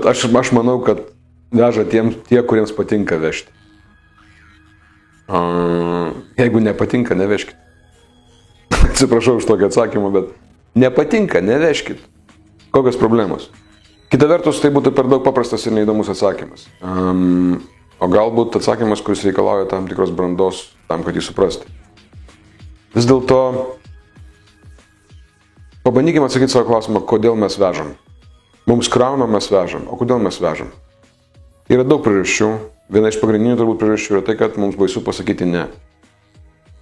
Žinot, aš manau, kad veža tie, kuriems patinka vežti. Jeigu nepatinka, nevežkit. Atsiprašau už tokį atsakymą, bet nepatinka, nevežkit. Kokios problemos? Kita vertus, tai būtų per daug paprastas ir neįdomus atsakymas. O galbūt atsakymas, kuris reikalauja tam tikros brandos, tam, kad jį suprasti. Vis dėlto, pabandykime atsakyti savo klausimą, kodėl mes vežam. Mums krauna, mes vežam. O kodėl mes vežam? Yra daug priežasčių. Viena iš pagrindinių turbūt priežasčių yra tai, kad mums baisu pasakyti ne.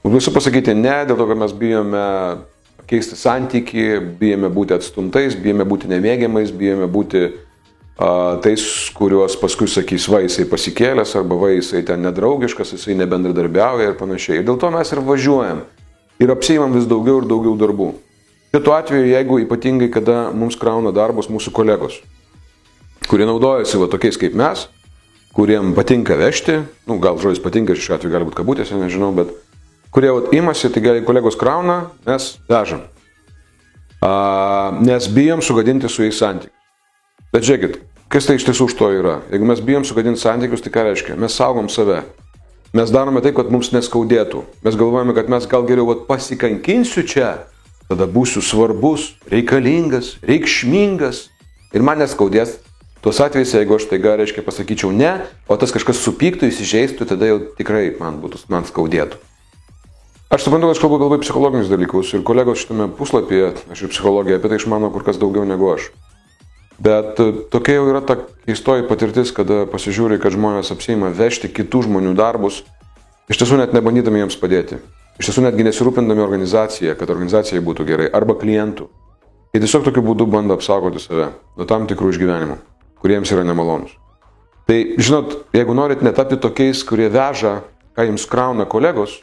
Mums baisu pasakyti ne, dėl to, kad mes bijome keisti santykį, bijome būti atstumtais, bijome būti nemėgiamais, bijome būti tais, kuriuos paskui sakys, va, jisai pasikėlęs, arba va, jisai ten nedraugiškas, jisai nebendradarbiauja ir panašiai. Ir dėl to mes ir važiuojam ir apsiimam vis daugiau ir daugiau darbų. Šiuo atveju, jeigu ypatingai, kada mums krauna darbus mūsų kolegos, kurie naudojasi va tokiais kaip mes, kuriem patinka vežti, gal žodis patinka, šiuo atveju gali būti kabutėse, nežinau, bet kurie imasi, tai gali kolegos krauna, mes vežam. Nes bijom sugadinti su jais santykius. Bet žiūrėkit, kas tai iš tiesų už to yra? Jeigu mes bijom sugadinti santykius, tai ką reiškia? Mes saugom save. Mes darome taip, kad mums neskaudėtų. Mes galvojame, kad mes gal geriau pasikankinsiu čia, tada būsiu svarbus, reikalingas, reikšmingas ir man neskaudės. Tuos atvejais, jeigu aš taiga, reiškia, pasakyčiau ne, o tas kažkas supyktų, įsižeistų, tada jau tikrai man skaudėtų. Aš suprantu, kad aš kalbu galbūt psichologinius dalykus ir kolegos šitame puslapyje, aš ir psichologija, apie tai išmano kur kas daugiau negu aš. Bet tokia jau yra ta keistoji patirtis, kada pasižiūri, kad žmonės apsiima vežti kitų žmonių darbus, iš tiesų net nebandydami jiems padėti. Iš tiesų netgi nesirūpindami organizaciją, kad organizacijai būtų gerai, arba klientų. Jie tiesiog tokiu būdu bando apsaugoti save nuo tam tikrų išgyvenimų, kuriems yra nemalonus. Tai, žinot, jeigu norit netapti tokiais, kurie veža, ką jums krauna kolegos,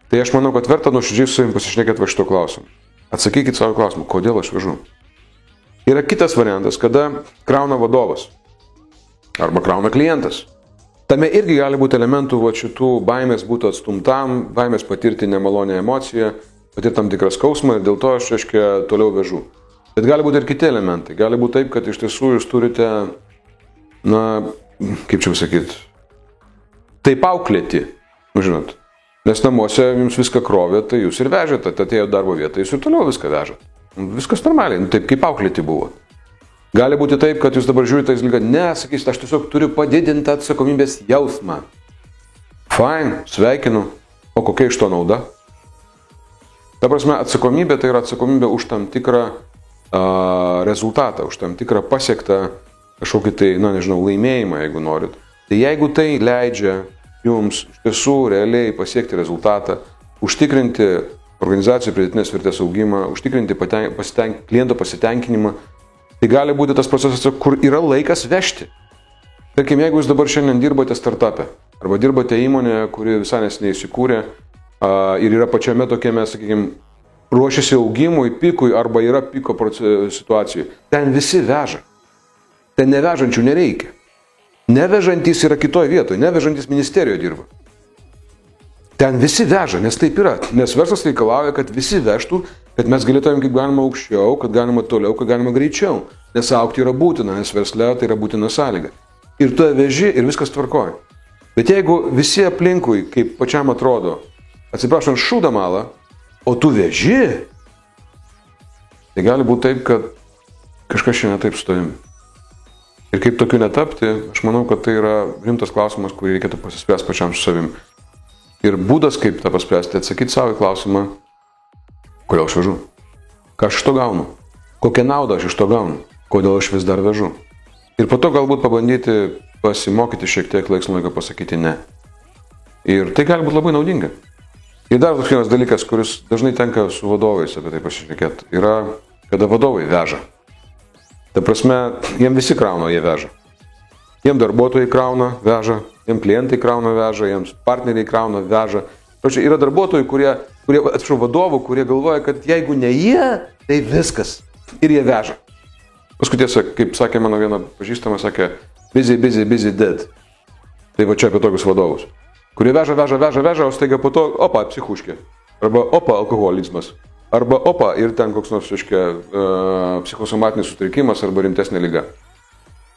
tai aš manau, kad verta nuoširdžiai su savimi pasišnekėti va šito klausimu. Atsakykit savo klausimą, kodėl aš vežu. Yra kitas variantas, kada krauna vadovas arba krauna klientas. Tame irgi gali būti elementų va šitų baimės būti atstumtam, baimės patirti nemalonę emociją, patirti tam tikrą skausmą ir dėl to aš, reiškia, toliau vežu. Bet gali būti ir kiti elementai. Gali būti taip, kad iš tiesų jūs turite, na, kaip čia pasakyti, taip auklėti, žinot. Nes namuose jums viską krovė, tai jūs ir vežėte, atėjo darbo vietą, jūs ir toliau viską vežate. Viskas normaliai, taip kaip auklėti buvo. Gali būti taip, kad jūs dabar žiūrite į dalyką, ne, sakysite, aš tiesiog turiu padidintą atsakomybės jausmą. Fine, sveikinu, o kokia iš to nauda? Ta prasme, atsakomybė tai yra atsakomybė už tam tikrą rezultatą, už tam tikrą pasiektą kažkokį tai, na nežinau, laimėjimą, jeigu norit. Tai jeigu tai leidžia jums iš tiesų realiai pasiekti rezultatą, užtikrinti organizacijų pridėtinės vertės augimą, užtikrinti kliento pasitenkinimą, tai gali būti tas procesas, kur yra laikas vežti. Tarkim, jeigu jūs dabar šiandien dirbate startup'e, arba dirbate įmonėje, kuri visai neseniai įsikūrė ir yra pačiame tokiame, sakykime, ruošiasi augimui, pikui arba yra piko situacijų. Ten visi veža. Ten nevežančių nereikia. Nevežantys yra kitoje vietoje, nevežantys ministerijoje dirba. Ten visi veža, nes taip yra. Nes verslas reikalauja, kad visi vežtų, kad mes galėtumėm kaip galima aukščiau, kad galima toliau, kad galima greičiau. Nes augti yra būtina, nes versle tai yra būtina sąlyga. Ir tu veži ir viskas tvarkoja. Bet jeigu visi aplinkui, kaip pačiam atrodo, atsiprašant, šūda malą, o tu veži, tai gali būti taip, kad kažkas šiandien taip su tavimi. Ir kaip tokiu netapti, aš manau, kad tai yra rimtas klausimas, kurį reikėtų pasispręsti pačiam su savimi. Ir būdas, kaip tą paspręsti, atsakyti savo į klausimą, kodėl aš vežu, ką aš iš to gaunu, kokią naudą aš iš to gaunu, kodėl aš vis dar vežu. Ir po to galbūt pabandyti pasimokyti šiek tiek laiks nuo laiko pasakyti ne. Ir tai gali būti labai naudinga. Ir dar toks vienas dalykas, kuris dažnai tenka su vadovais apie tai pasišnekėti, yra, kada vadovai veža. Ta prasme, jiem visi krauna, jie veža. Jiem darbuotojai krauna, veža, jiem klientai krauna, veža, jiems partneriai krauna, veža. Yra darbuotojai, vadovų, kurie galvoja, kad jeigu ne jie, tai viskas. Ir jie veža. Paskui tiesa, kaip sakė mano viena pažįstama, sakė, busy, busy, busy, dead. Tai va čia apie tokius vadovus. Kurie veža, o staiga po to, opa, psichuškė. Arba opa, alkoholizmas. Arba opa, ir ten koks nors, reiškia, psichosomatinis sutrikimas arba rimtesnė liga.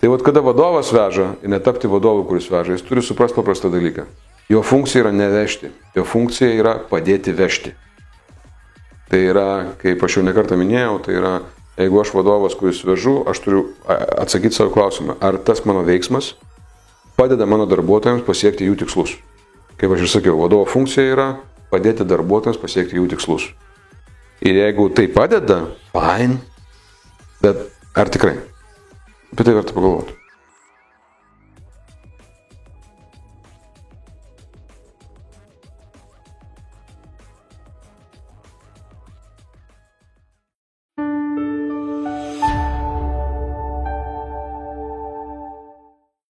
Tai vat kada vadovas veža, ir netapti vadovu, kuris veža, jis turi suprasti paprastą dalyką. Jo funkcija yra nevežti, jo funkcija yra padėti vežti. Tai yra, kaip aš jau nekartą minėjau, tai yra, jeigu aš vadovas, kuris vežu, aš turiu atsakyti savo klausimą, ar tas mano veiksmas padeda mano darbuotojams pasiekti jų tikslus. Kaip aš ir sakiau, vadovo funkcija yra padėti darbuotojams pasiekti jų tikslus. Ir jeigu tai padeda, fine, bet ar tikrai? Apie tai verta pagalvoti.